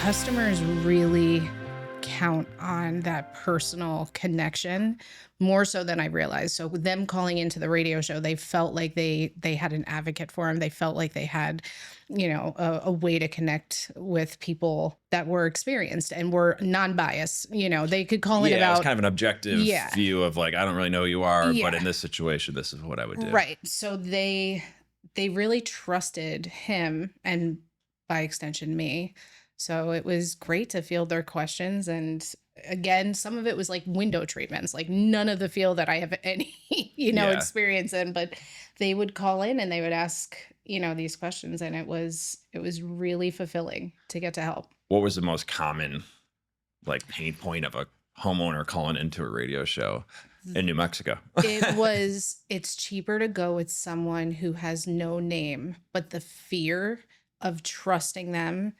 customers really count on that personal connection more so than I realized. So with them calling into the radio show, they felt like they had an advocate for them. They felt like they had, a way to connect with people that were experienced and were non-biased. They could call in Yeah, it was about, kind of an objective yeah, view of like, I don't really know who you are, but yeah, in this situation, this is what I would do. right. So they really trusted him and by extension me. So it was great to field their questions. And again, some of it was like window treatments, like none of the field that I have any, Yeah. experience in, but they would call in and they would ask, these questions. And it was really fulfilling to get to help. What was the most common like pain point of a homeowner calling into a radio show in New Mexico? It's cheaper to go with someone who has no name, but the fear of trusting them,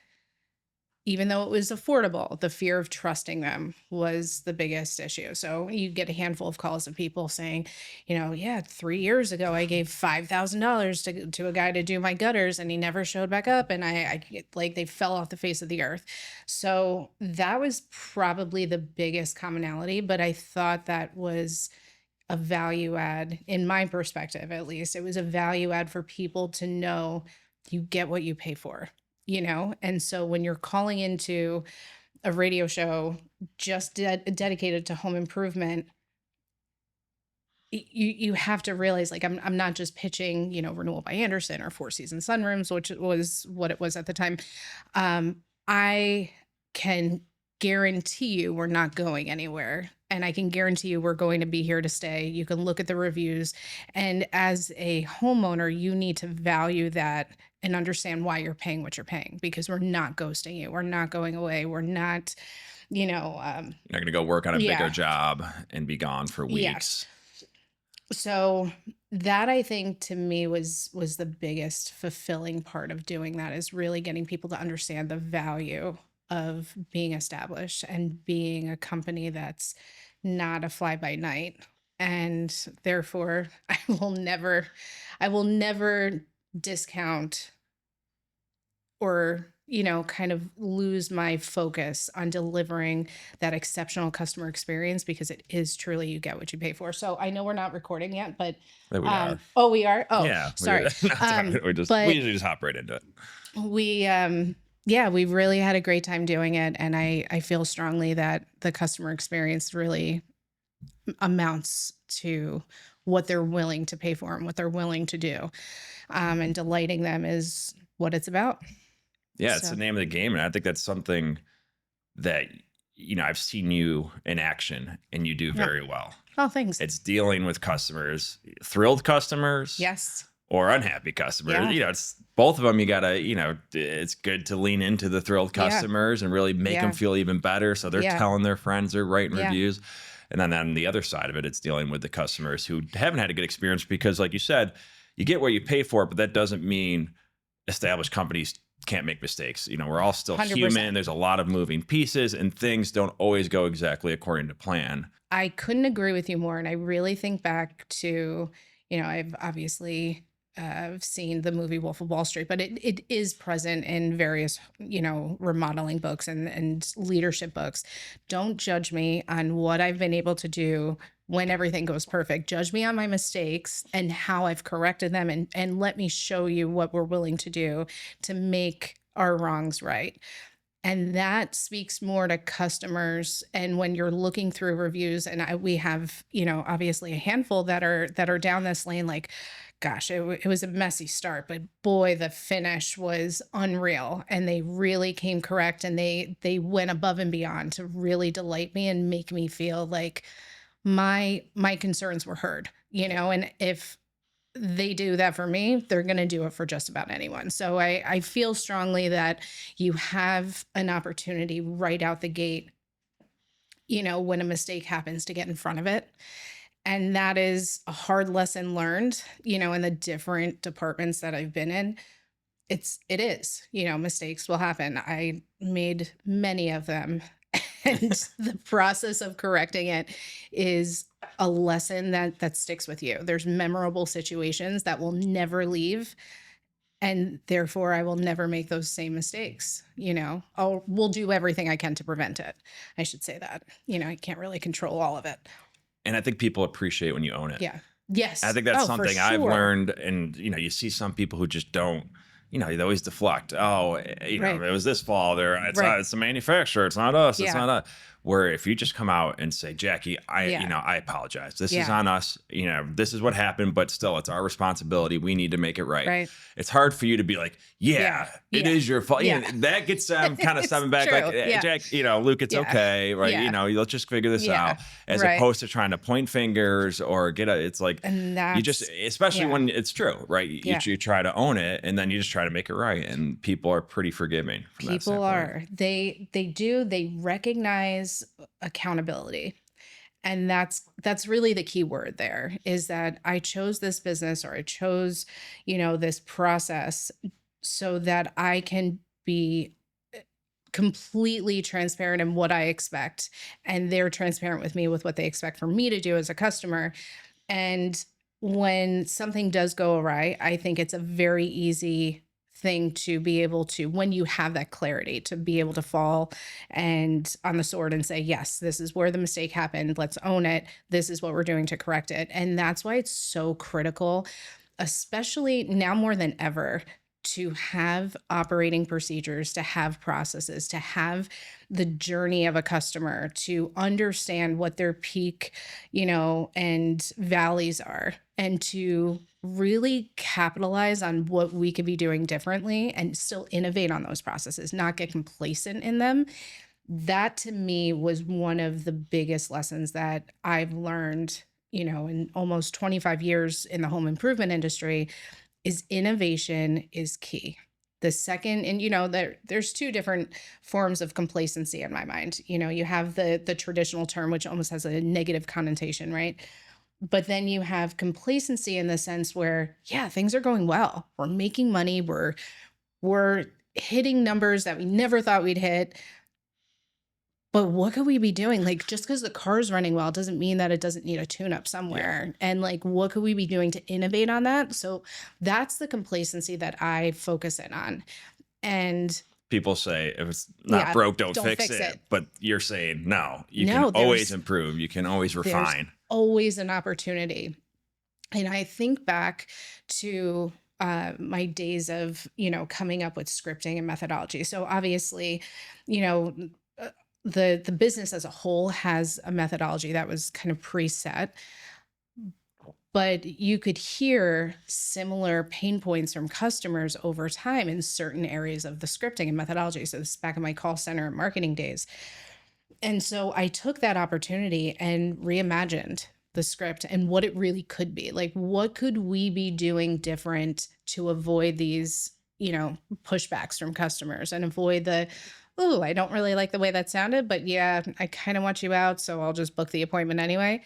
even though it was affordable, the fear of trusting them was the biggest issue. So you get a handful of calls of people saying, yeah, 3 years ago, I gave $5,000 to a guy to do my gutters and he never showed back up. And I like, they fell off the face of the earth. So that was probably the biggest commonality, but I thought that was a value add in my perspective, at least. It was a value add for people to know you get what you pay for. And so when you're calling into a radio show just dedicated to home improvement, you have to realize, like, I'm not just pitching, Renewal by Andersen or Four Seasons Sunrooms, which was what it was at the time. I can guarantee you we're not going anywhere. And I can guarantee you we're going to be here to stay. You can look at the reviews. And as a homeowner, you need to value that and understand why you're paying what you're paying, because we're not ghosting you. We're not going away. We're not, You're not going to go work on a bigger job and be gone for weeks. So that, I think, to me was the biggest fulfilling part of doing that, is really getting people to understand the value of being established and being a company that's not a fly by night. And therefore I will never discount or, kind of lose my focus on delivering that exceptional customer experience, because it is truly, you get what you pay for. So I know we're not recording yet, but There we are. oh, we are. Oh, Yeah. sorry. We usually just hop right into it. We really had a great time doing it. And I feel strongly that the customer experience really amounts to what they're willing to pay for and what they're willing to do. And delighting them is what it's about. Yeah, it's the name of the game. And I think that's something that, I've seen you in action and you do very well. Oh, thanks. It's dealing with customers, thrilled customers. Yes. Or unhappy customers. Yeah. It's both of them. You gotta, it's good to lean into the thrilled customers and really make them feel even better. So they're telling their friends, they're writing reviews. And then on the other side of it, it's dealing with the customers who haven't had a good experience, because like you said, you get what you pay for, but that doesn't mean established companies can't make mistakes. We're all still 100%. human. There's a lot of moving pieces and things don't always go exactly according to plan. I couldn't agree with you more. And I really think back to, I've obviously seen the movie Wolf of Wall Street, but it is present in various, remodeling books and leadership books. Don't judge me on what I've been able to do when everything goes perfect. Judge me on my mistakes and how I've corrected them, and let me show you what we're willing to do to make our wrongs right. And that speaks more to customers. And when you're looking through reviews, and we have, obviously a handful that are down this lane, like, gosh, it was a messy start, but boy, the finish was unreal. And they really came correct, and they went above and beyond to really delight me and make me feel like my concerns were heard, and if they do that for me, they're going to do it for just about anyone. So I feel strongly that you have an opportunity right out the gate, when a mistake happens, to get in front of it. And that is a hard lesson learned, in the different departments that I've been in. It is, mistakes will happen. I made many of them. And the process of correcting it is a lesson that sticks with you. There's memorable situations that will never leave. And therefore I will never make those same mistakes. We'll do everything I can to prevent it. I should say that. I can't really control all of it. And I think people appreciate when you own it. Yeah. Yes. I think that's Oh, for something I've sure. learned. And, you see some people who just don't, they always deflect. Oh, Right. it was this fault, or Right. it's the manufacturer. It's not us. It's Yeah. not us. Where if you just come out and say, Jackie, Yeah. I apologize. This is Yeah. on us. This is what happened, but still it's our responsibility. We need to make it right. Right. It's hard for you to be like, Yeah. it Yeah. is your fault. Yeah. That gets them kind of It's stepping back true. like, Yeah. Jack, Luke, it's Yeah. okay. Right. Yeah. Let's just figure this Yeah. out, as Right. opposed to trying to point fingers or it's like, And you just, especially yeah. when it's true, right? You try to own it, and then you just try to make it right. And people are pretty forgiving. People are. They recognize accountability. And that's really the key word there, is that I chose this business, or I chose, this process so that I can be completely transparent in what I expect. And they're transparent with me with what they expect for me to do as a customer. And when something does go awry, I think it's a very easy thing to be able to, when you have that clarity, to be able to fall and on the sword and say, yes, this is where the mistake happened. Let's own it. This is what we're doing to correct it. And that's why it's so critical, especially now more than ever, to have operating procedures, to have processes, to have the journey of a customer, to understand what their peak, and valleys are, and to really capitalize on what we could be doing differently and still innovate on those processes, not get complacent in them. That to me was one of the biggest lessons that I've learned, in almost 25 years in the home improvement industry, is innovation is key. The second, and there's two different forms of complacency in my mind. You have the traditional term, which almost has a negative connotation, right? But then you have complacency in the sense where, yeah, things are going well. We're making money. We're hitting numbers that we never thought we'd hit. But what could we be doing? Like, just because the car's running well doesn't mean that it doesn't need a tune-up somewhere. Yeah. And like, what could we be doing to innovate on that? So that's the complacency that I focus in on. And people say, if it's not broke, don't fix it. But you're saying, no, you can always improve. You can always refine. Always an opportunity. And I think back to my days of, coming up with scripting and methodology. So obviously, the business as a whole has a methodology that was kind of preset, but you could hear similar pain points from customers over time in certain areas of the scripting and methodology. So this is back in my call center and marketing days. And so I took that opportunity and reimagined the script and what it really could be. Like, what could we be doing different to avoid these, pushbacks from customers and avoid the, oh, I don't really like the way that sounded, but yeah, I kind of want you out, so I'll just book the appointment anyway.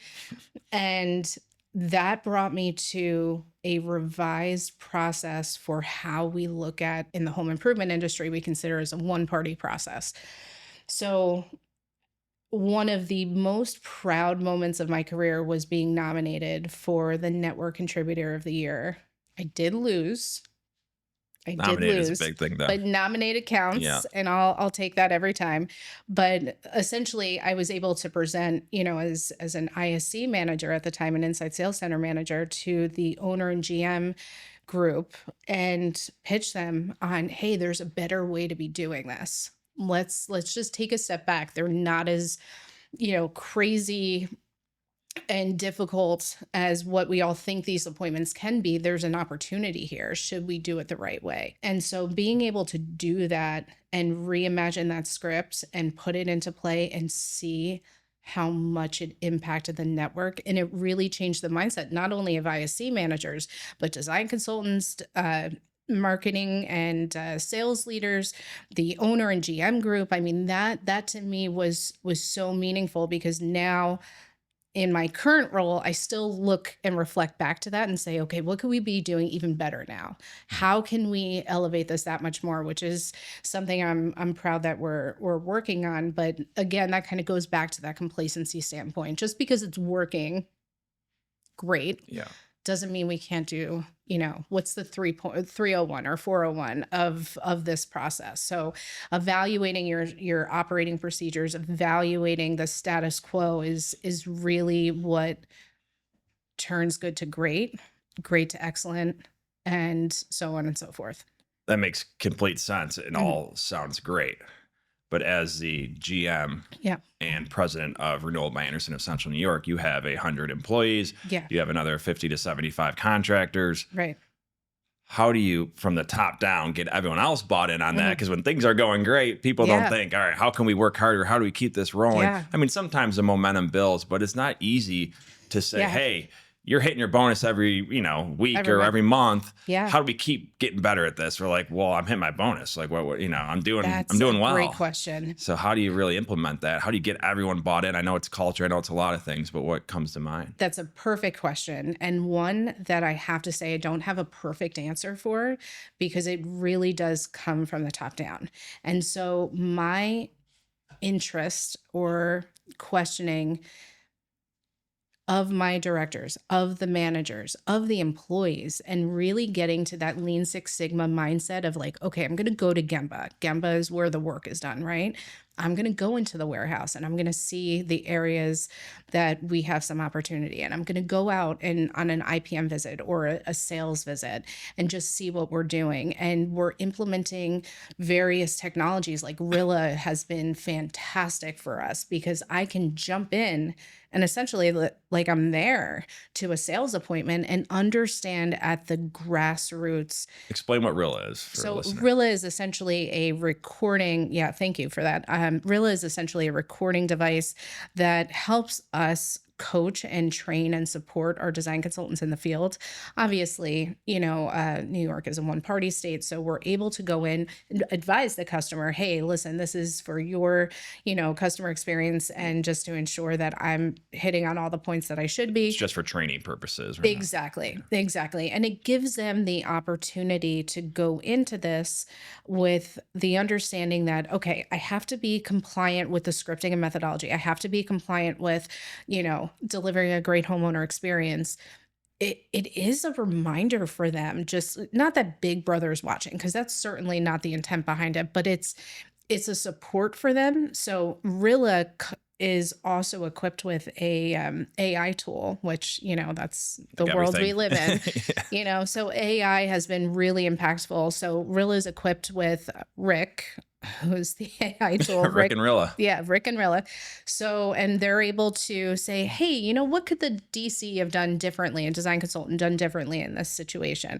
And that brought me to a revised process for how we look at, in the home improvement industry, we consider as a one-party process. So one of the most proud moments of my career was being nominated for the Network Contributor of the Year. I did lose. Nominated is a big thing, though. But nominated counts, and I'll take that every time. But essentially, I was able to present, as an ISC manager at the time, an inside sales center manager, to the owner and GM group and pitch them on, hey, there's a better way to be doing this. Let's just take a step back. They're not as, crazy and difficult as what we all think these appointments can be. There's an opportunity here. Should we do it the right way? And so being able to do that and reimagine that script and put it into play and see how much it impacted the network. And it really changed the mindset, not only of ISC managers, but design consultants, marketing and sales leaders, the owner and GM group. I mean, that to me was so meaningful, because now in my current role, I still look and reflect back to that and say, okay, what could we be doing even better now? How can we elevate this that much more? Which is something I'm proud that we're working on. But again, that kind of goes back to that complacency standpoint. Just because it's working great, doesn't mean we can't do, what's the 301 or 401 of this process. So evaluating your operating procedures, evaluating the status quo is really what turns good to great, great to excellent, and so on and so forth. That makes complete sense. It Mhm. all sounds great. But as the GM Yeah. and president of Renewal by Andersen of Central New York, you have 100 employees. Yeah. You have another 50 to 75 contractors. Right. How do you, from the top down, get everyone else bought in on that? Mhm. Because when things are going great, people don't Yeah. think, all right, how can we work harder? How do we keep this rolling? Yeah. I mean, sometimes the momentum builds, but it's not easy to say, Yeah. hey, you're hitting your bonus every, week Every or month. every month. Yeah. How do we keep getting better at this? We're like, well, I'm hitting my bonus. Like, what, I'm doing That's well. a great question. So how do you really implement that? How do you get everyone bought in? I know it's culture. I know it's a lot of things, but what comes to mind? That's a perfect question, and one that I have to say I don't have a perfect answer for, because it really does come from the top down. And so my interest or questioning of my directors, of the managers, of the employees, and really getting to that Lean Six Sigma mindset of like, okay, I'm going to go to Gemba. Gemba is where the work is done, right? I'm going to go into the warehouse and I'm going to see the areas that we have some opportunity. And I'm going to go out and on an IPM visit or a sales visit and just see what we're doing. And we're implementing various technologies. Like Rilla has been fantastic for us because I can jump in and essentially like I'm there to a sales appointment and understand at the grassroots. Explain what Rilla is for a So listener. Rilla is essentially a recording. Yeah, thank you for that. Rilla is essentially a recording device that helps us coach and train and support our design consultants in the field. Obviously, New York is a one-party state, so we're able to go in and advise the customer, hey, listen, this is for your, customer experience and just to ensure that I'm hitting on all the points that I should be. It's just for training purposes. Exactly. And it gives them the opportunity to go into this with the understanding that, okay, I have to be compliant with the scripting and methodology. I have to be compliant with, delivering a great homeowner experience. It is a reminder for them, just not that Big Brother is watching, because that's certainly not the intent behind it, but it's a support for them. So Rilla is also equipped with a AI tool, which, that's the Like world everything. we live in, Yeah. so AI has been really impactful. So Rilla is equipped with Rick, who's the AI tool. Rick and Rilla. Yeah, Rick and Rilla. So, and they're able to say, hey, what could the DC have done differently, and design consultant done differently in this situation?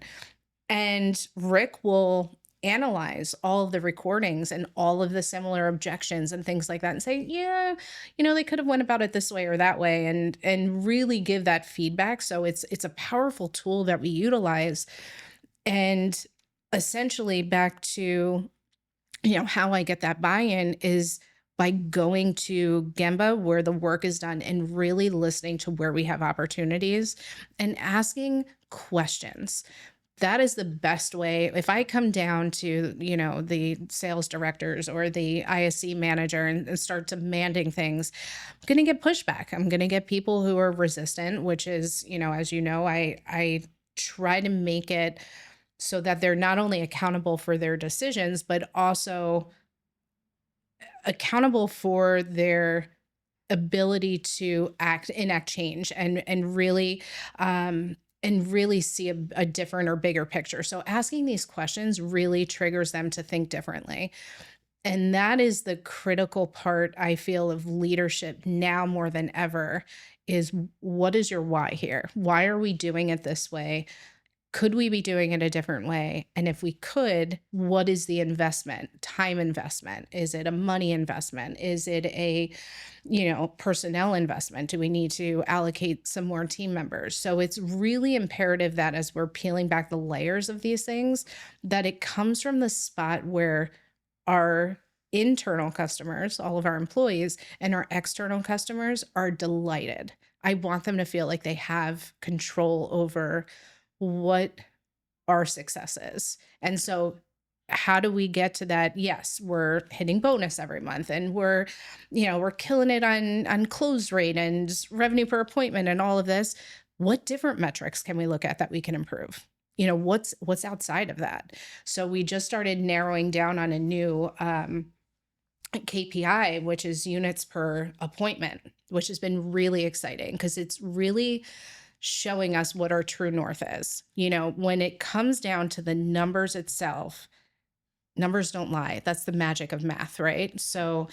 And Rick will analyze all of the recordings and all of the similar objections and things like that and say, yeah, they could have went about it this way or that way, and really give that feedback. So it's a powerful tool that we utilize. And essentially back to, how I get that buy-in is by going to Gemba where the work is done and really listening to where we have opportunities and asking questions. That is the best way. If I come down to, the sales directors or the ISC manager and start demanding things, I'm going to get pushback. I'm going to get people who are resistant, which is, as I try to make it so that they're not only accountable for their decisions, but also accountable for their ability to enact change and really see a different or bigger picture. So asking these questions really triggers them to think differently. And that is the critical part, I feel, of leadership now more than ever, is what is your why here? Why are we doing it this way? Could we be doing it a different way? And if we could, what is the investment? Time investment? Is it a money investment? Is it a, personnel investment? Do we need to allocate some more team members? So it's really imperative that as we're peeling back the layers of these things, that it comes from the spot where our internal customers, all of our employees, and our external customers are delighted. I want them to feel like they have control over what our success is. And so how do we get to that? Yes, we're hitting bonus every month and we're killing it on close rate and revenue per appointment and all of this. what different metrics can we look at that we can improve? What's outside of that? So we just started narrowing down on a new KPI, which is units per appointment, which has been really exciting because it's really showing us what our true north is. When it comes down to the numbers itself, numbers don't lie. That's the magic of math, right? So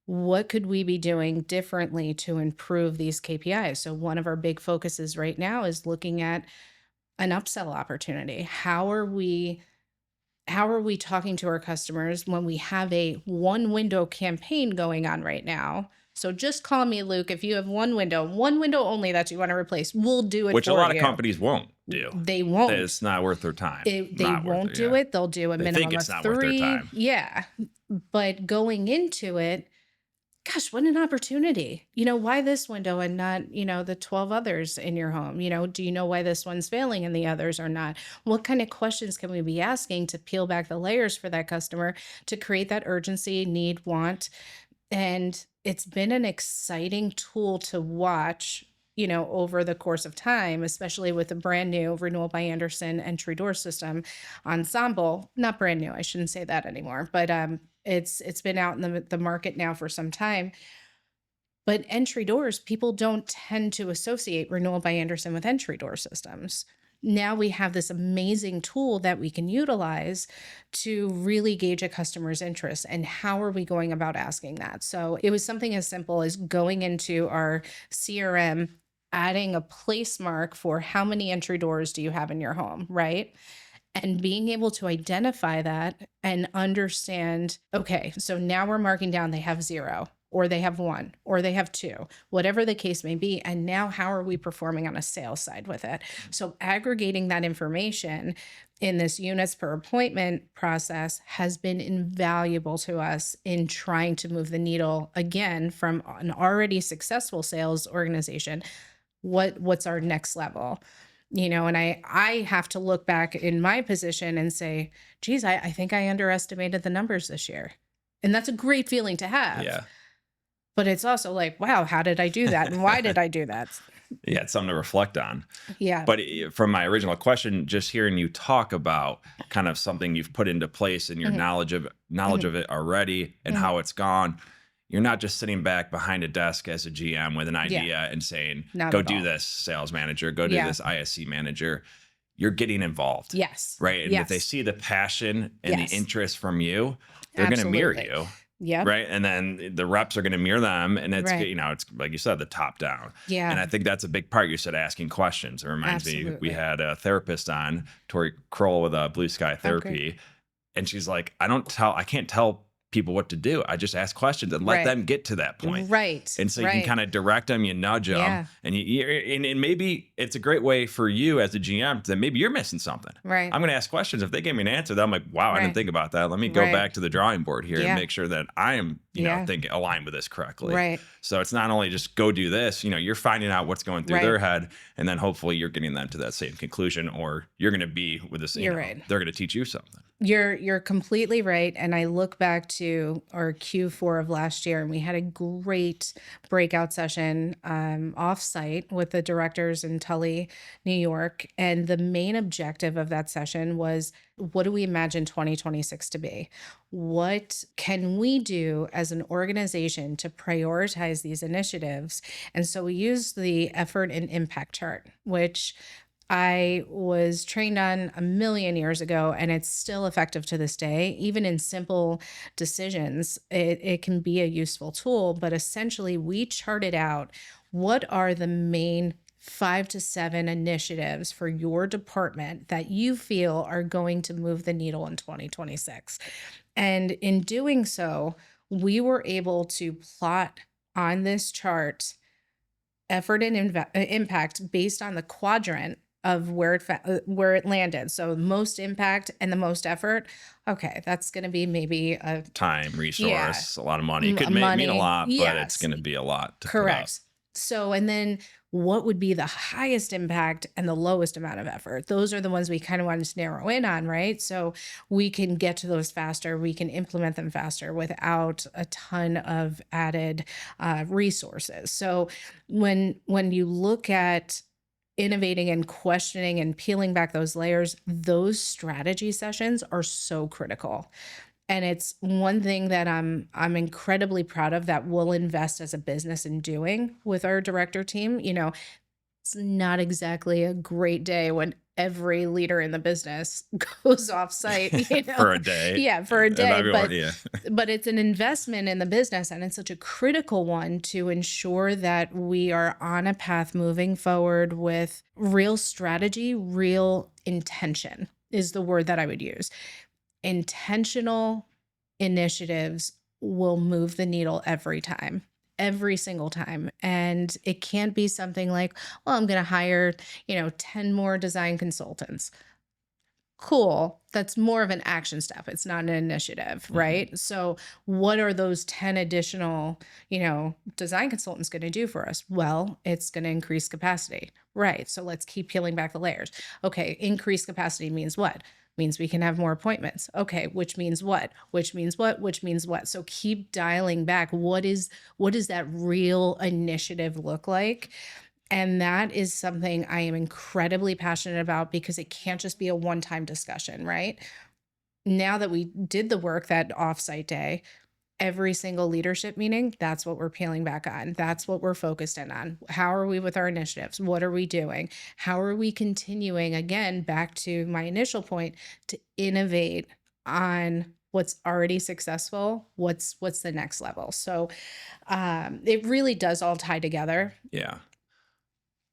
what could we be doing differently to improve these KPIs? So one of our big focuses right now is looking at an upsell opportunity. How are we talking to our customers when we have a one window campaign going on right now? So just call me, Luke, if you have one window only that you want to replace, we'll do it Which for a lot you. of companies won't do. They won't. It's not worth their time. They won't do it. They'll do a They minimum think it's of not worth their 3. time. Yeah. But going into it, gosh, what an opportunity. Why this window and not, the 12 others in your home? Do you know why this one's failing and the others are not? What kind of questions can we be asking to peel back the layers for that customer to create that urgency, need, want? And it's been an exciting tool to watch, over the course of time, especially with the brand new Renewal by Andersen entry door system ensemble. Not brand new, I shouldn't say that anymore, but it's been out in the market now for some time. But entry doors, people don't tend to associate Renewal by Andersen with entry door systems. Now we have this amazing tool that we can utilize to really gauge a customer's interest. And how are we going about asking that? So it was something as simple as going into our CRM, adding a place mark for how many entry doors do you have in your home, right? And being able to identify that and understand, okay, so now we're marking down they have 0, or they have 1, or they have 2, whatever the case may be. And now how are we performing on a sales side with it? So aggregating that information in this units per appointment process has been invaluable to us in trying to move the needle again from an already successful sales organization. What's our next level? And I have to look back in my position and say, geez, I think I underestimated the numbers this year. And that's a great feeling to have. Yeah. But it's also like, wow, how did I do that? And why did I do that? Yeah, it's something to reflect on. Yeah. But from my original question, just hearing you talk about kind of something you've put into place and your knowledge of it already and how it's gone, you're not just sitting back behind a desk as a GM with an idea and saying, go do this, sales manager, go do this, ISC manager. You're getting involved. Yes. Right. And if they see the passion and the interest from you, they're going to mirror you. Yeah. Right. And then the reps are going to mirror them. And it's, it's like you said, the top down. Yeah. And I think that's a big part. You said asking questions. It reminds me, we had a therapist on, Tori Kroll with Blue Sky Therapy. And she's like, I can't tell people what to do. I just ask questions and let them get to that point. Right. And so you can kind of direct them, you nudge them, and and maybe it's a great way for you as a GM that maybe you're missing something. Right. I'm going to ask questions. If they give me an answer, then I'm like, wow, I didn't think about that. Let me go back to the drawing board here and make sure that I am, thinking aligned with this correctly. Right. So it's not only just go do this, you're finding out what's going through their head, and then hopefully you're getting them to that same conclusion, or you're going to be with this, they're going to teach you something. You're completely right. And I look back to our Q4 of last year, and we had a great breakout session offsite with the directors in Tully, New York. And the main objective of that session was, what do we imagine 2026 to be? What can we do as an organization to prioritize these initiatives? And so we used the effort and impact chart, which I was trained on a million years ago, and it's still effective to this day. Even in simple decisions, it can be a useful tool. But essentially, we charted out what are the main 5 to 7 initiatives for your department that you feel are going to move the needle in 2026. And in doing so, we were able to plot on this chart effort and impact based on the quadrant of where it landed. So most impact and the most effort. Okay, that's going to be maybe a time, resource, a lot of money. It could mean a lot, but it's going to be a lot to put out. So, and then what would be the highest impact and the lowest amount of effort? Those are the ones we kind of wanted to narrow in on, right? So we can get to those faster. We can implement them faster without a ton of added resources. So when you look at innovating and questioning and peeling back those layers, those strategy sessions are so critical. And it's one thing that I'm incredibly proud of that we'll invest as a business in doing with our director team. It's not exactly a great day when every leader in the business goes off site, for a day. Yeah, for a And day. everyone, yeah. But it's an investment in the business, and it's such a critical one to ensure that we are on a path moving forward with real strategy, real intention is the word that I would use. Intentional initiatives will move the needle every time, every single time. And it can't be something like, well, I'm going to hire, 10 more design consultants. Cool. That's more of an action step. It's not an initiative, right? So what are those 10 additional, design consultants going to do for us? Well, it's going to increase capacity. Right. So let's keep peeling back the layers. Okay. Increased capacity means what? Means we can have more appointments. Okay. Which means what? Which means what? Which means what? So keep dialing back. What does that real initiative look like? And that is something I am incredibly passionate about because it can't just be a one-time discussion, right? Now that we did the work that offsite day, every single leadership meeting, that's what we're peeling back on. That's what we're focused in on. How are we with our initiatives? What are we doing? How are we continuing, again, back to my initial point, to innovate on what's already successful? What's the next level? So it really does all tie together. Yeah.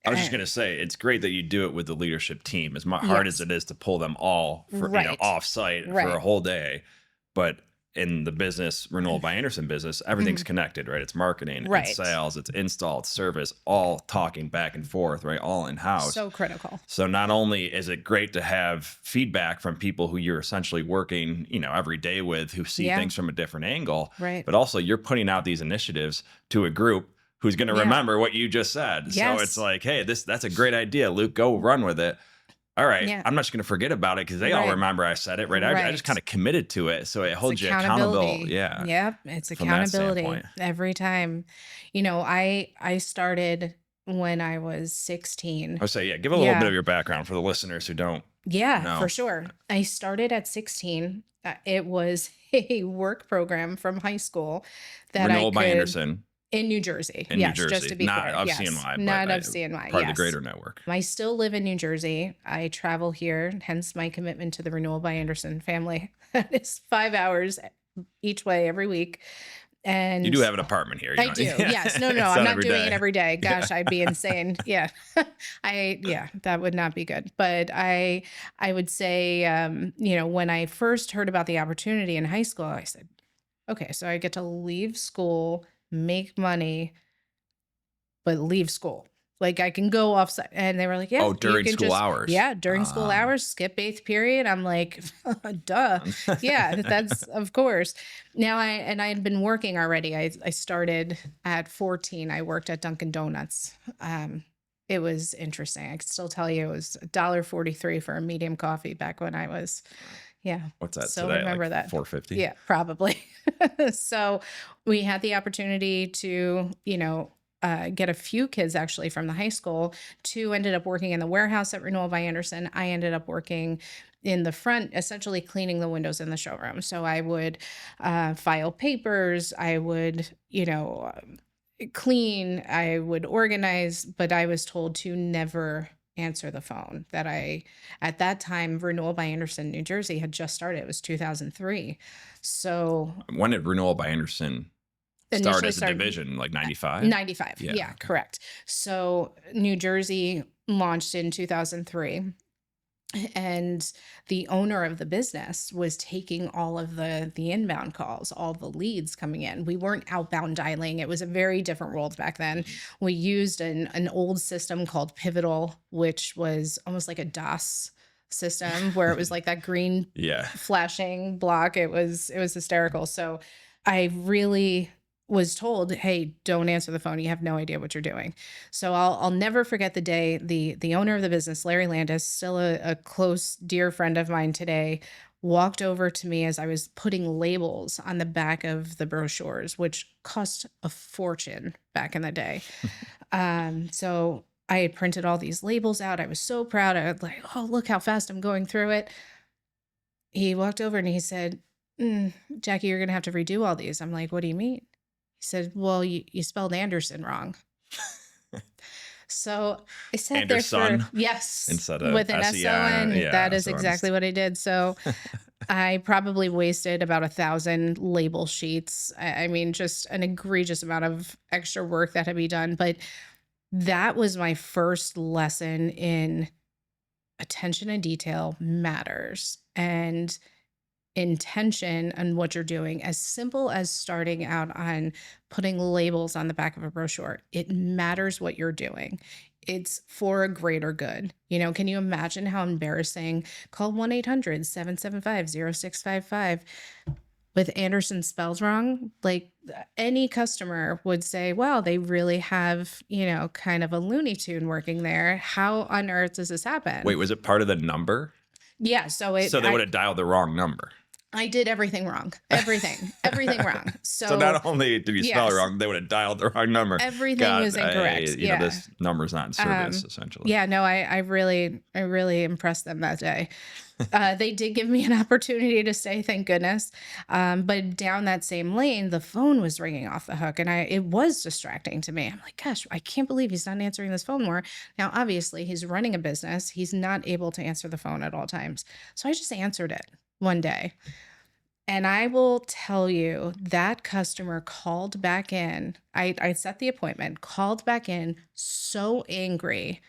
I was just going to say, it's great that you do it with the leadership team, as hard as it is to pull them all for, off site for a whole day. But in the business, Renewal by Andersen business, everything's connected, right? It's marketing, it's sales, it's install, it's service, all talking back and forth, right? All in-house. So critical. So not only is it great to have feedback from people who you're essentially working, every day with, who see things from a different angle, but also you're putting out these initiatives to a group who's going to remember what you just said. So it's like, hey, that's a great idea, Luke, go run with it. All right. I'm not just going to forget about it because they all remember I said it, right? I just kind of committed to it. So it holds you accountable. Yeah. Yep. It's accountability every time. I started when I was 16. I would say, give a little bit of your background for the listeners who don't know. For sure. I started at 16. It was a work program from high school that Renewal by Andersen. In New Jersey. New Jersey. Just to be not clear. Of CNY. Not of CNY. Part of the greater network. I still live in New Jersey. I travel here, hence my commitment to the Renewal by Andersen family. That is 5 hours each way every week. And you do have an apartment here. I do. Yes. No. I'm not doing it every day. Gosh, I'd be insane. Yeah. That would not be good. But I would say, when I first heard about the opportunity in high school, I said, okay, so I get to leave school, make money, but leave school. Like I can go off site. And they were like, during school hours. Yeah, during school hours, skip 8th period. I'm like, duh. Yeah, that's of course. Now I had been working already. I started at 14. I worked at Dunkin' Donuts. It was interesting. I can still tell you it was $1.43 for a medium coffee back when I was What's that so today? remember like that. $4.50? Yeah, probably. So we had the opportunity to, get a few kids actually from the high school. 2 ended up working in the warehouse at Renewal by Andersen. I ended up working in the front, essentially cleaning the windows in the showroom. So I would file papers. I would, clean. I would organize, but I was told to never answer the phone. At that time, Renewal by Andersen, New Jersey had just started. It was 2003. So when did Renewal by Andersen start as a division? Like 95? 95. Yeah, correct. So New Jersey launched in 2003. And the owner of the business was taking all of the inbound calls, all the leads coming in. We weren't outbound dialing. It was a very different world back then. We used an old system called Pivotal, which was almost like a DOS system where it was like that green flashing block. It was hysterical. So I really was told, hey, don't answer the phone. You have no idea what you're doing. So I'll never forget the day the owner of the business, Larry Landis, still a close, dear friend of mine today, walked over to me as I was putting labels on the back of the brochures, which cost a fortune back in the day. So I had printed all these labels out. I was so proud. I was like, oh, look how fast I'm going through it. He walked over and he said, Jackie, you're going to have to redo all these. I'm like, what do you mean? He said, well, you spelled Andersen wrong. So I sat there for, Anderson yes, instead of with an S-E-N. S-O-N. That Yeah. is exactly what I did. So I probably wasted about 1,000 label sheets. I mean, just an egregious amount of extra work that had to be done. But that was my first lesson in attention and detail matters, and intention on what you're doing. As simple as starting out on putting labels on the back of a brochure, it matters what you're doing. It's for a greater good. Can you imagine how embarrassing? Call 1-800-775-0655 with Andersen spelled wrong. Like, any customer would say, wow, they really have, kind of a Looney Tune working there. How on earth does this happen? Wait, was it part of the number? Yeah. So they would have dialed the wrong number. I did everything wrong. Everything wrong. So not only did you spell it wrong, they would have dialed the wrong number. Everything was incorrect. This number's not in service, essentially. Yeah, no, I really impressed them that day. They did give me an opportunity to stay, thank goodness. But down that same lane, the phone was ringing off the hook, and it was distracting to me. I'm like, gosh, I can't believe he's not answering this phone more. Now, obviously, he's running a business. He's not able to answer the phone at all times. So I just answered it one day. And I will tell you, that customer called back in. I set the appointment, called back in so angry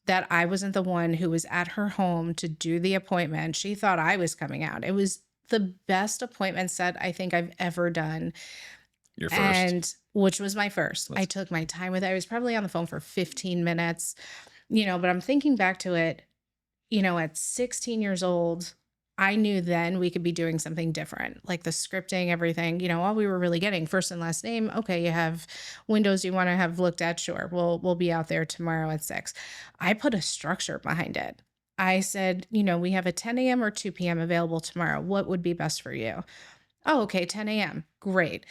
that I wasn't the one who was at her home to do the appointment. She thought I was coming out. It was the best appointment set I think I've ever done. Your first. And which was my first. I took my time with it. I was probably on the phone for 15 minutes, but I'm thinking back to it, at 16 years old, I knew then we could be doing something different, like the scripting, everything. All we were really getting, first and last name. Okay, you have windows you want to have looked at. Sure, we'll be out there tomorrow at 6. I put a structure behind it. I said, we have a 10 a.m. or 2 p.m. available tomorrow. What would be best for you? Oh, okay, 10 a.m. Great.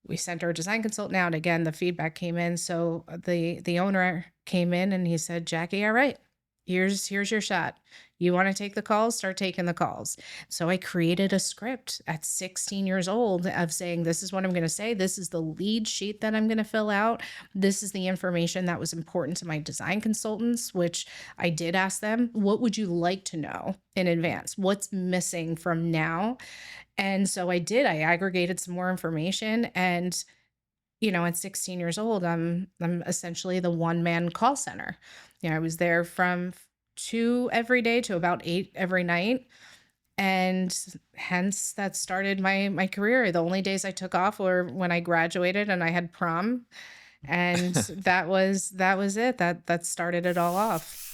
We sent our design consultant out. Again, the feedback came in. So the owner came in and he said, Jackie, all right, here's your shot. You want to take the calls? Start taking the calls. So I created a script at 16 years old of saying, this is what I'm going to say. This is the lead sheet that I'm going to fill out. This is the information that was important to my design consultants, which I did ask them, what would you like to know in advance? What's missing from now? And so I did. I aggregated some more information, and at 16 years old, I'm essentially the one-man call center. I was there from 2 every day to about 8 every night. And hence that started my career. The only days I took off were when I graduated and I had prom. And that was it. That started it all off.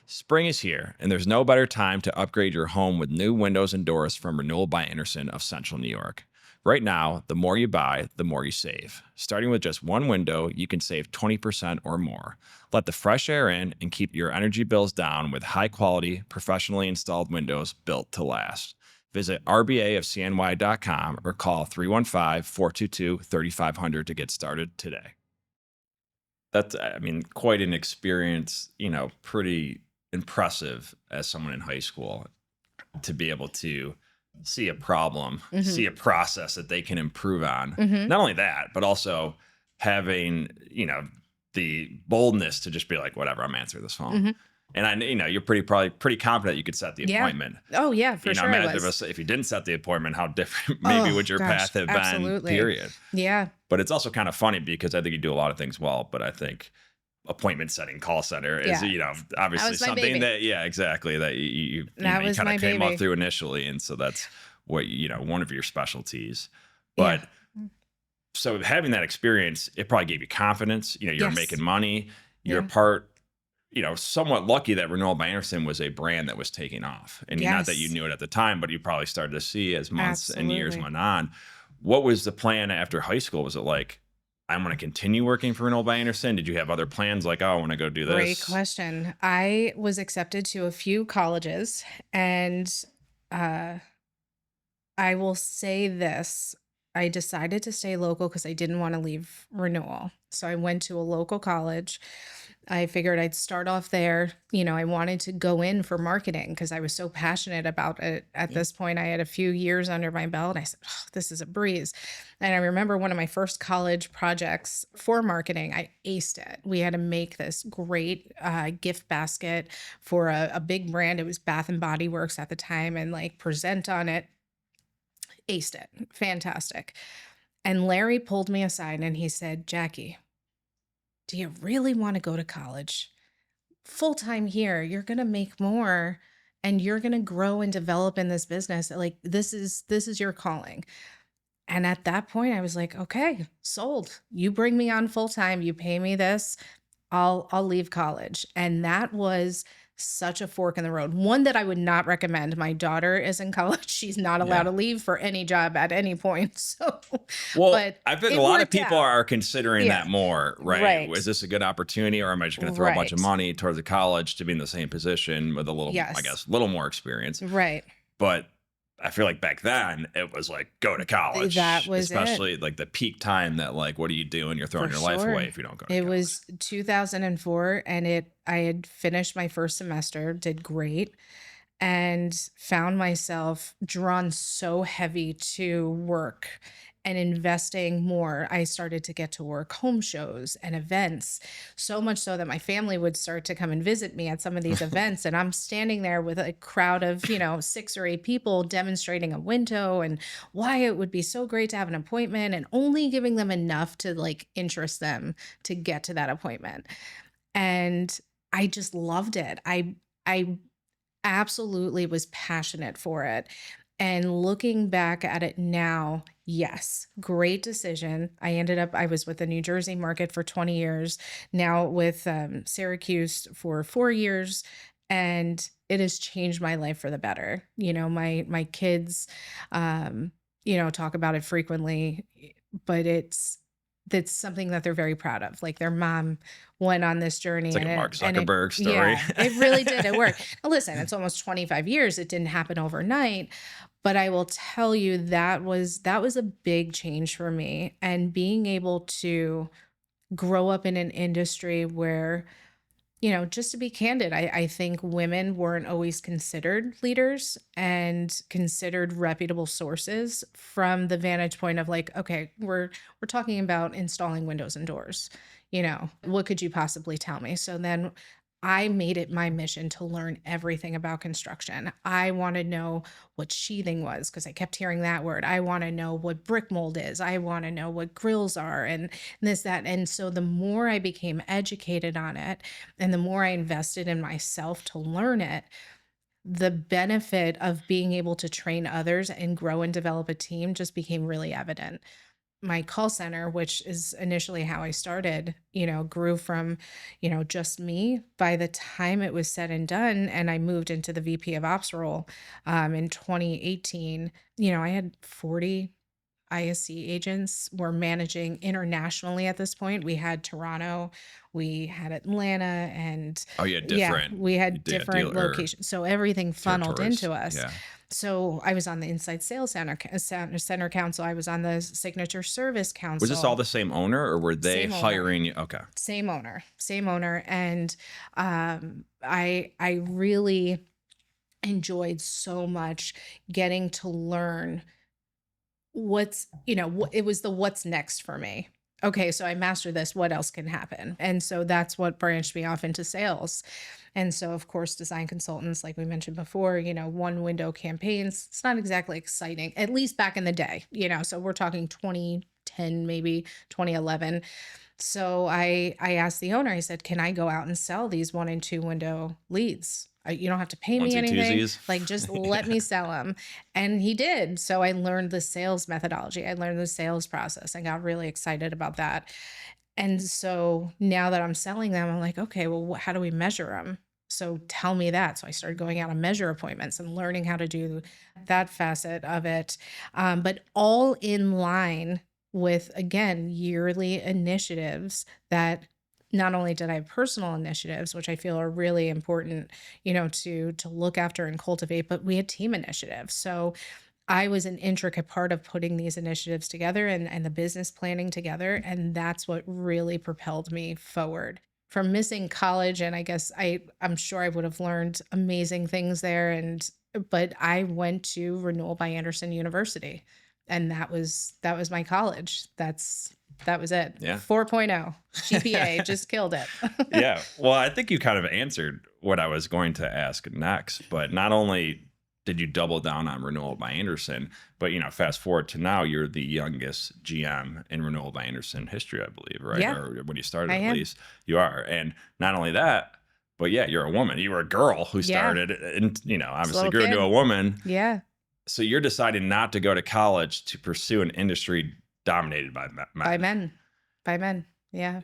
Spring is here, and there's no better time to upgrade your home with new windows and doors from Renewal by Andersen of Central New York. Right now, the more you buy, the more you save. Starting with just one window, you can save 20% or more. Let the fresh air in and keep your energy bills down with high-quality, professionally installed windows built to last. Visit rbafcny.com or call 315-422-3500 to get started today. That's, quite an experience, pretty impressive as someone in high school to be able to see a problem, see a process that they can improve on. Not only that, but also having, the boldness to just be like, whatever, I'm answering this phone. And I, you're probably pretty confident you could set the appointment. Oh yeah, for sure. If you didn't set the appointment, how different maybe would your path have been, period. Yeah. But it's also kind of funny because I think you do a lot of things well, but I think appointment setting call center is, obviously something that, exactly, that you kind of came up through initially. And so that's what, one of your specialties. But so having that experience, it probably gave you confidence. You're making money. You're part, somewhat lucky that Renewal by Andersen was a brand that was taking off. And not that you knew it at the time, but you probably started to see as months and years went on. What was the plan after high school? Was it like, I'm going to continue working for Renewal by Andersen? Did you have other plans like, oh, I want to go do this? Great question. I was accepted to a few colleges, and I will say this. I decided to stay local because I didn't want to leave Renewal. So I went to a local college. I figured I'd start off there. I wanted to go in for marketing because I was so passionate about it. At this point, I had a few years under my belt. I said, oh, this is a breeze. And I remember one of my first college projects for marketing, I aced it. We had to make this great gift basket for a big brand. It was Bath and Body Works at the time, and like present on it. Aced it. Fantastic. And Larry pulled me aside and he said, Jackie, do you really want to go to college? Full time here, you're going to make more and you're going to grow and develop in this business. Like this is your calling. And at that point I was like, okay, sold. You bring me on full time, you pay me this, I'll leave college. And that was such a fork in the road. One that I would not recommend. My daughter is in college. She's not allowed to leave for any job at any point. So, well, but I think it a lot of worked people out. are considering Yeah. that more, right? Right. Is this a good opportunity, or am I just going to throw a bunch of Right. money towards a college to be in the same position with a little, I Yes. guess, a little more experience? Right. But I feel like back then it was like, go to college. That was it. Especially like the peak time that like, what are you doing? You're throwing For your life sure. away if you don't go to It college. was 2004 and I had finished my first semester, did great, and found myself drawn so heavy to work and investing more. I started to get to work home shows and events, so much so that my family would start to come and visit me at some of these events. And I'm standing there with a crowd of, 6 or 8 people demonstrating a window and why it would be so great to have an appointment, and only giving them enough to like interest them to get to that appointment. And I just loved it. I absolutely was passionate for it. And looking back at it now, yes, great decision. I was with the New Jersey market for 20 years, now with Syracuse for 4 years. And it has changed my life for the better. My kids, talk about it frequently, but that's something that they're very proud of. Like their mom went on this journey. It's like and a Mark and Zuckerberg story. Yeah, it really did. It worked. Now, listen, it's almost 25 years. It didn't happen overnight, but I will tell you that was a big change for me. And being able to grow up in an industry where, just to be candid, I think women weren't always considered leaders and considered reputable sources from the vantage point of like, okay, we're talking about installing windows and doors. What could you possibly tell me? So then I made it my mission to learn everything about construction. I want to know what sheathing was because I kept hearing that word. I want to know what brick mold is. I want to know what grills are and this, that. And so the more I became educated on it and the more I invested in myself to learn it, the benefit of being able to train others and grow and develop a team just became really evident. My call center, which is initially how I started, grew from, just me. By the time it was said and done, and I moved into the VP of Ops role in 2018, I had 40 ISC agents. We're managing internationally at this point. We had Toronto, we had Atlanta, and Oh, yeah, different. we had Yeah, different dealer locations. So everything funneled territories. into us. Yeah. So I was on the Inside Sales Center Council. I was on the Signature Service Council. Was this all the same owner, or were they Same owner. hiring you? Okay. Same owner. And I really enjoyed so much getting to learn it was the what's next for me. Okay, so I mastered this. What else can happen? And so that's what branched me off into sales. And so, of course, design consultants, like we mentioned before, one window campaigns, it's not exactly exciting, at least back in the day, so we're talking 2010, maybe 2011. So I asked the owner, I said, can I go out and sell these 1 and 2 window leads? You don't have to pay me Onesie anything. twosies. Like, just let me sell them. And he did. So I learned the sales methodology. I learned the sales process. I got really excited about that. And so now that I'm selling them, I'm like, okay, well, how do we measure them? So tell me that. So I started going out on measure appointments and learning how to do that facet of it. But all in line with, again, yearly initiatives that not only did I have personal initiatives, which I feel are really important, to look after and cultivate, but we had team initiatives. So I was an intricate part of putting these initiatives together and the business planning together. And that's what really propelled me forward. From missing college, and I guess I'm sure I would have learned amazing things there. But I went to Renewal by Andersen University, and that was my college. That was it. Yeah. 4.0 GPA, just killed it. Yeah. Well, I think you kind of answered what I was going to ask next, but not only did you double down on Renewal by Andersen, but fast forward to now, you're the youngest GM in Renewal by Andersen history, I believe, right? Yeah. Or when you started, I at am. least you are. And not only that, but yeah, you're a woman. You were a girl who Yeah. started, and obviously little grew into kid. a woman. Yeah. So you're deciding not to go to college to pursue an industry dominated by men. By men. Yeah.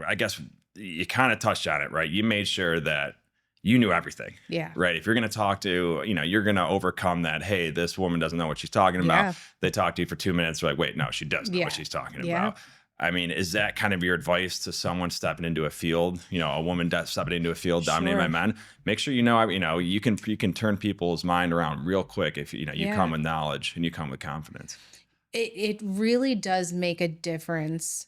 I guess you kind of touched on it, right? You made sure that you knew everything. Yeah. Right. If you're going to talk to, you're going to overcome that. Hey, this woman doesn't know what she's talking about. Yeah. They talk to you for 2 minutes. They're like, wait, no, she does know what she's talking Yeah. about. I mean, is that kind of your advice to someone stepping into a field, a woman stepping into a field dominated by men? Make sure you can turn people's mind around real quick if you come with knowledge and you come with confidence. It really does make a difference.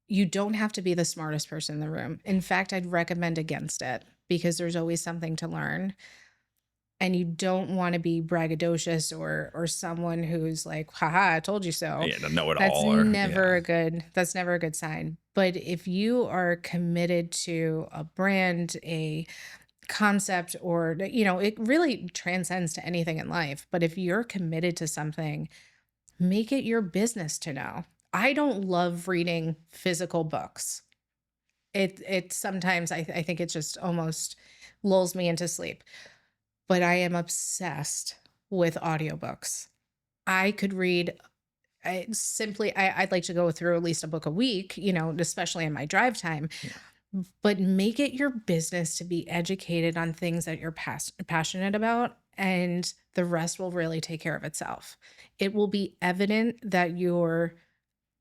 You don't have to be the smartest person in the room. In fact, I'd recommend against it because there's always something to learn. And you don't want to be braggadocious or someone who's like, haha, I told you so. Yeah, to know it That's all. never a good sign. But if you are committed to a brand, a concept, or it really transcends to anything in life. But if you're committed to something, make it your business to know. I don't love reading physical books. It sometimes I think it just almost lulls me into sleep. But I am obsessed with audiobooks. I could read I'd like to go through at least a book a week, especially in my drive time. Yeah. But make it your business to be educated on things that you're passionate about, and the rest will really take care of itself. It will be evident that you're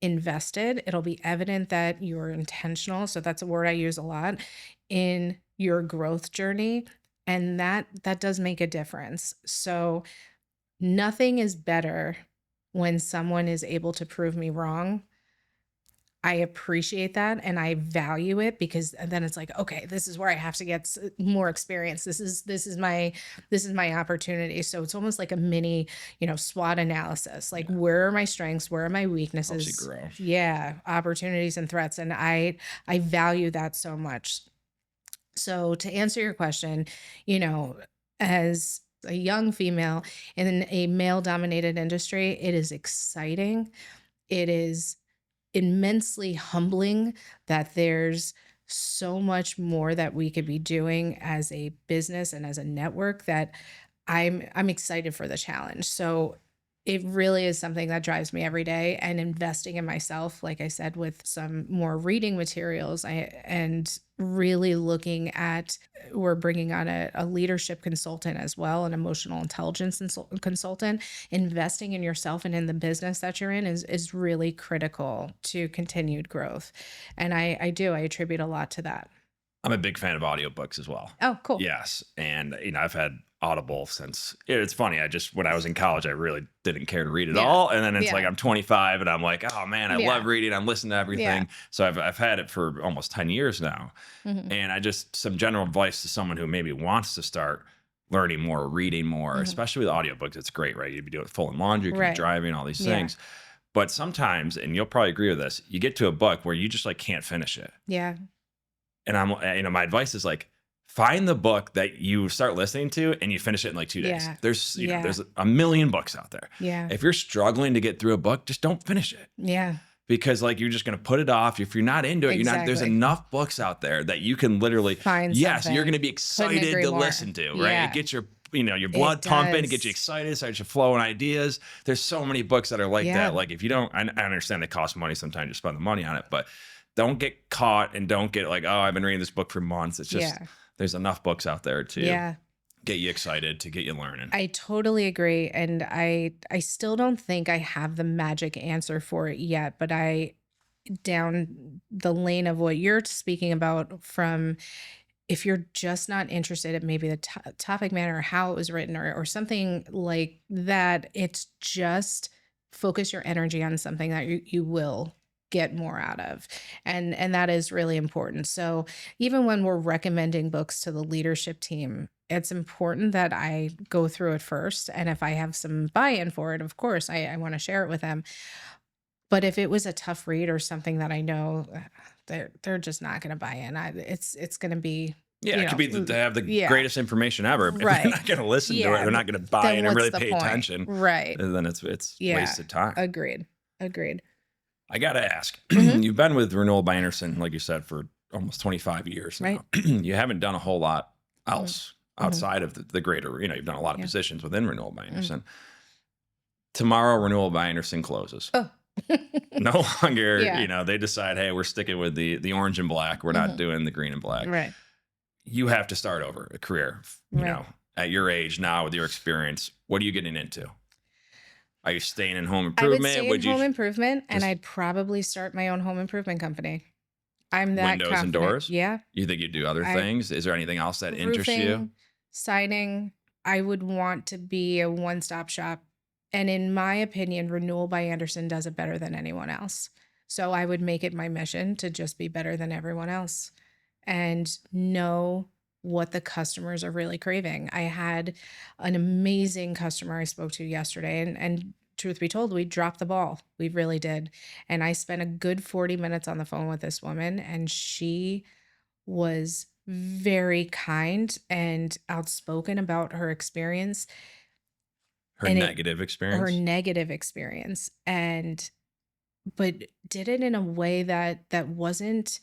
invested. It'll be evident that you're intentional. So that's a word I use a lot in your growth journey. And that does make a difference. So nothing is better when someone is able to prove me wrong. I appreciate that and I value it because then it's like, okay, this is where I have to get more experience. This is my opportunity. So it's almost like a mini, SWOT analysis. Like, where are my strengths? Where are my weaknesses? Helps you grow. Yeah, opportunities and threats. And I value that so much. So to answer your question, as a young female in a male-dominated industry, it is exciting. It is immensely humbling that there's so much more that we could be doing as a business and as a network that I'm excited for the challenge. So it really is something that drives me every day, and investing in myself, like I said, with some more reading materials and really looking at, we're bringing on a leadership consultant as well, an emotional intelligence consultant. Investing in yourself and in the business that you're in is really critical to continued growth. And I attribute a lot to that. I'm a big fan of audiobooks as well. Oh, cool. Yes. And, I've had Audible since it's funny. When I was in college, I really didn't care to read at all. And then it's like, I'm 25 and I'm like, oh man, I love reading. I'm listening to everything. Yeah. So I've had it for almost 10 years now. Mm-hmm. And some general advice to someone who maybe wants to start learning more, reading more, especially with audiobooks. It's great, right? You'd be doing full and laundry, you could be driving, all these things. But sometimes, and you'll probably agree with this, you get to a book where you just can't finish it. Yeah. And my advice is find the book that you start listening to and you finish it in 2 days. Yeah. There's a million books out there. Yeah. If you're struggling to get through a book, just don't finish it. Yeah. Because you're just going to put it off. If you're not into it, there's enough books out there that you can literally find. Yes, you're going to be excited to listen to, right? Yeah. It gets your blood pumping, it gets you excited, starts you flowing ideas. There's so many books that are like that. If you don't, I understand it costs money sometimes to spend the money on it, but don't get caught and don't get I've been reading this book for months. It's just, there's enough books out there to get you excited, to get you learning. I totally agree. And I still don't think I have the magic answer for it yet, but down the lane of what you're speaking about from if you're just not interested in maybe the topic matter or how it was written or something like that, it's just focus your energy on something that you will get more out of. And that is really important. So even when we're recommending books to the leadership team, it's important that I go through it first. And if I have some buy-in for it, of course, I want to share it with them. But if it was a tough read or something that I know they're just not going to buy in, it's going to be, Yeah, it could be that they have the yeah, greatest information ever. If they're right, not going to listen to it, yeah. they're not going to buy Then in and what's really the pay point? attention. Right. And then it's Yeah. wasted time. Agreed. I got to ask, Mhm. you've been with Renewal by Andersen, like you said, for almost 25 years now. Right. You haven't done a whole lot Mhm. else Mhm. outside of the greater, you've done a lot of Yeah. positions within Renewal by Mhm. Andersen. Tomorrow, Renewal by Andersen closes. Oh. No longer, Yeah. they decide, hey, we're sticking with the orange and black. We're not Mhm. doing the green and black. Right. You have to start over a career, Right. at your age now with your experience. What are you getting into? Are you staying in home I would improvement? stay in Would you home improvement, and just I'd probably start my own home improvement company. I'm that windows and confident. doors? Yeah. You think you'd do other I things? Is there anything else that interests you? roofing, siding. I would want to be a one-stop shop. And in my opinion, Renewal by Andersen does it better than anyone else. So I would make it my mission to just be better than everyone else and know what the customers are really craving. I had an amazing customer I spoke to yesterday, and truth be told, we dropped the ball. We really did. And I spent a good 40 minutes on the phone with this woman, and she was very kind and outspoken about her experience Her and negative her experience? negative experience, and but did it in a way that wasn't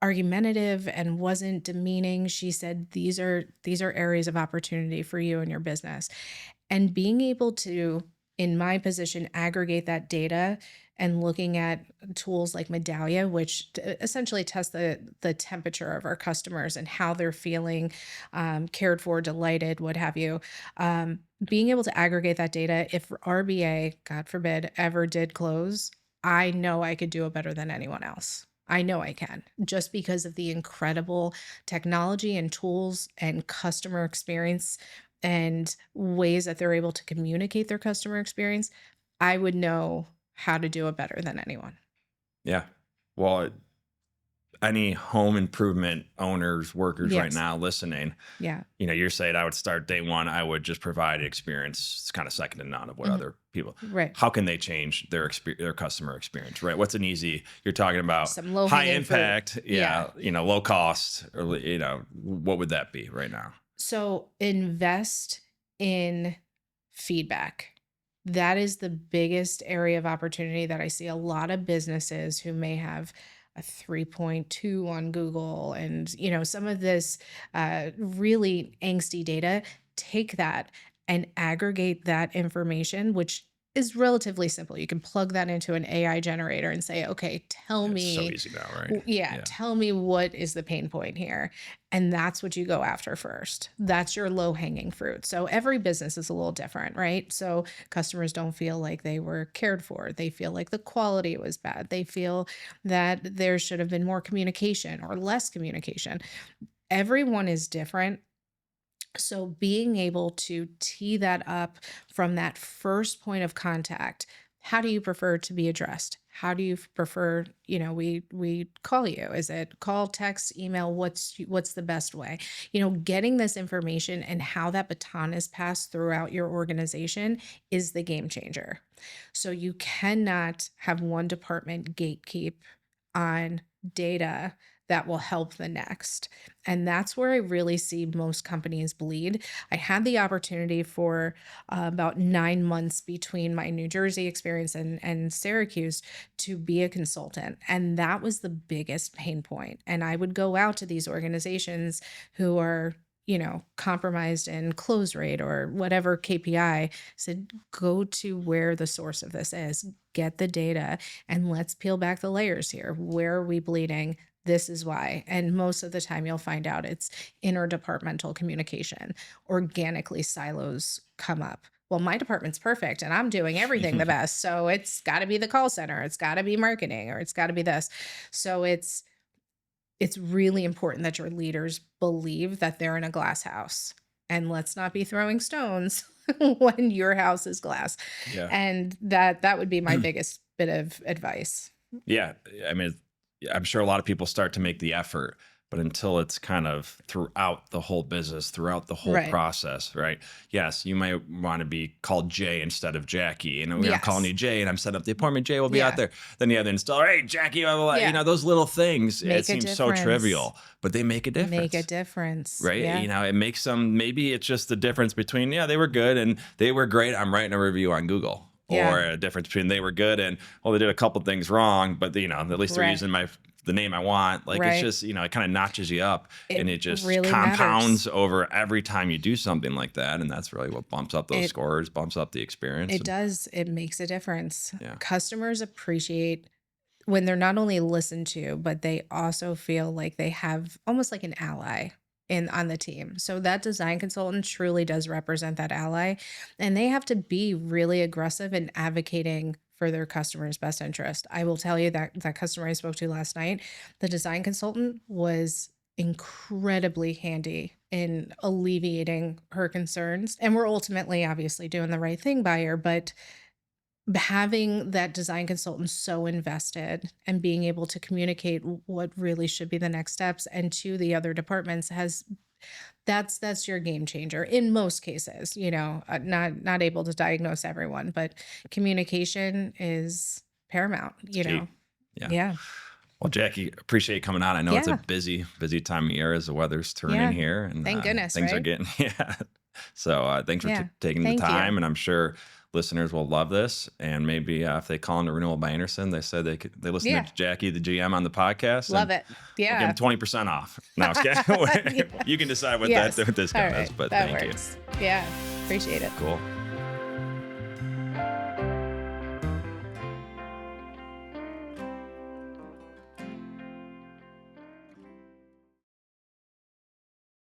argumentative and wasn't demeaning. She said these are areas of opportunity for you and your business. And being able to, in my position, aggregate that data and looking at tools like Medallia, which essentially test the temperature of our customers and how they're feeling, cared for, delighted, what have you. Being able to aggregate that data, if RBA, God forbid, ever did close, I know I could do it better than anyone else. I know I can, just because of the incredible technology and tools and customer experience and ways that they're able to communicate their customer experience. I would know how to do it better than anyone. Yeah. Well, any home improvement owners, workers right Yes. now listening, Yeah. you're saying I would start day one. I would just provide experience. It's kind of second to none of what Mhm. other people. Right. How can they change their customer experience? Right. What's an easy? You're talking about Some low high hanging fruit. impact. Yeah. Yeah. Low cost. Or what would that be right now? So invest in feedback. That is the biggest area of opportunity that I see a lot of businesses who may have a 3.2 on Google and some of this really angsty data. Take that and aggregate that information, which is relatively simple. You can plug that into an AI generator and say, okay, tell It's so me, easy now, right? yeah, Yeah. tell me what is the pain point here. And that's what you go after first. That's your low hanging fruit. So every business is a little different, right? So customers don't feel like they were cared for. They feel like the quality was bad. They feel that there should have been more communication or less communication. Everyone is different. So being able to tee that up from that first point of contact, how do you prefer to be addressed? How do you prefer, we call you? Is it call, text, email? What's the best way? Getting this information and how that baton is passed throughout your organization is the game changer. So you cannot have one department gatekeep on data that will help the next. And that's where I really see most companies bleed. I had the opportunity for about 9 months between my New Jersey experience and Syracuse to be a consultant. And that was the biggest pain point. And I would go out to these organizations who are compromised in close rate or whatever KPI, said, go to where the source of this is, get the data, and let's peel back the layers here. Where are we bleeding? This is why. And most of the time you'll find out it's interdepartmental communication. Organically silos come up. Well, my department's perfect and I'm doing everything the best. So it's got to be the call center. It's got to be marketing or it's got to be this. So it's it's really important that your leaders believe that they're in a glass house. And let's not be throwing stones when your house is glass. Yeah. And that would be my biggest bit of advice. Yeah. I mean, I'm sure a lot of people start to make the effort, but until it's kind of throughout the whole business, throughout the whole process, right? Yes, you might want to be called Jay instead of Jackie. And I'm calling you Jay, and I'm setting up the appointment. Jay will be out there. Then you have the installer, hey, Jackie, blah, blah, blah. You know, those little things, it seems so trivial, but they make a difference. Make a difference. Right? Yeah. You know, it makes some, maybe it's just the difference between, they were good and they were great. I'm writing a review on Google. Or a difference between they were good and, well, they did a couple things wrong, but, at least they're using the name I want. Like, it's just, it kind of notches you up, and it just really compounds over every time you do something like that. And that's really what bumps up those scores, bumps up the experience. It does. It makes a difference. Yeah. Customers appreciate when they're not only listened to, but they also feel like they have almost like an ally on the team. So that design consultant truly does represent that ally, and they have to be really aggressive in advocating for their customer's best interest. I will tell you that that customer I spoke to last night, the design consultant was incredibly handy in alleviating her concerns. And we're ultimately obviously doing the right thing by her, but having that design consultant so invested and being able to communicate what really should be the next steps and to the other departments that's your game changer in most cases. Not able to diagnose everyone, but communication is paramount. Yeah. Well, Jackie, appreciate you coming on. I know it's a busy time of year as the weather's turning here, and thank goodness things are getting So thanks for taking the time, and I'm sure listeners will love this. And maybe if they call into Renewal by Andersen, they said they listen to Jackie, the GM, on the podcast. Love it. Yeah. We'll give them 20% off. No, you can decide what that discount is, but that thank works. You. Yeah. Appreciate it. Cool.